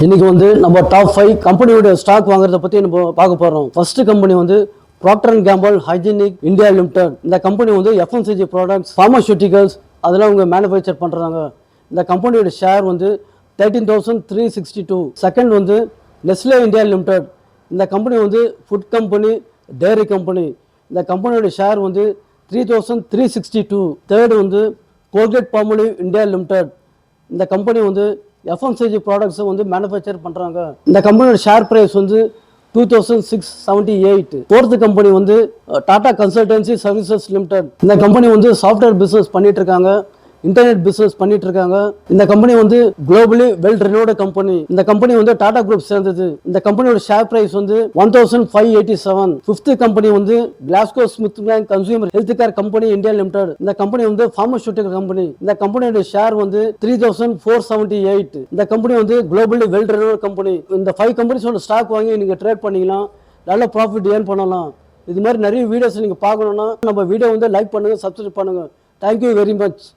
இன்னைக்கு வந்து நம்ம டாப் 5 கம்பெனியோட ஸ்டாக் வாங்குறத பத்தி நம்ம பார்க்க போறோம். ஃபர்ஸ்ட் கம்பெனி வந்து Procter & Gamble Hygienic India Limited. இந்த கம்பெனி வந்து FMCG ப்ராடக்ட்ஸ், ஃபார்மசூட்டிகல்ஸ் அதெல்லாம் அவங்க மேனுஃபேக்சர் பண்றாங்க. இந்த கம்பெனியோட ஷேர் வந்து 13,362. செகண்ட் வந்து நெஸ்லே இந்தியா லிமிடெட். இந்த கம்பெனி வந்து ஃபுட் கம்பெனி, டேரி கம்பெனி. இந்த கம்பெனியோட ஷேர் வந்து 3,362. தேர்ட் வந்து கோல்கேட் பால்மோலிவ் இந்தியா லிமிடெட். இந்த கம்பெனி வந்து FMCG ப்ராடக்ட்ஸை வந்து மேனுஃபேக்சர் பண்ணுறாங்க. இந்த கம்பெனியோட ஷேர் ப்ரைஸ் வந்து 2,678. ஃபோர்த்து கம்பெனி வந்து டாடா கன்சல்டன்சி சர்வீசஸ் லிமிடெட். இந்த கம்பெனி வந்து சாஃப்ட்வேர் பிஸ்னஸ் பண்ணிட்டு இருக்காங்க, இன்டர்நெட் பிஸ்னஸ் பண்ணிட்டு இருக்காங்க. இந்த கம்பெனி வந்து குளோபலி வெல் ரெனோட கம்பெனி. இந்த கம்பெனி வந்து டாடா குரூப் சேர்ந்தது. இந்த கம்பெனியோட ஷேர் பிரைஸ் வந்து 1,587. ஃபிஃப்த் கம்பெனி வந்து Glasgow Smith Kline consumer health care company India limited. இந்த கம்பெனி வந்து ஃபார்மசூட்டிக்கல் கம்பெனி. இந்த கம்பெனியோட ஷேர் வந்து 3,478. இந்த கம்பெனி வந்து குளோபலி வெல் ரெனோட கம்பெனி. இந்த 5 கம்பெனிஸோட ஸ்டாக் வாங்கி நீங்க ட்ரேட் பண்ணிக்கலாம், நல்ல ப்ராஃபிட் ஏர்ன் பண்ணலாம். இது மாதிரி நிறைய வீடியோஸ் நீங்க பார்க்கணும்னா நம்ம வீடியோ வந்து லைக் பண்ணுங்க, சப்ஸ்கிரைப் பண்ணுங்க. Thank you very much.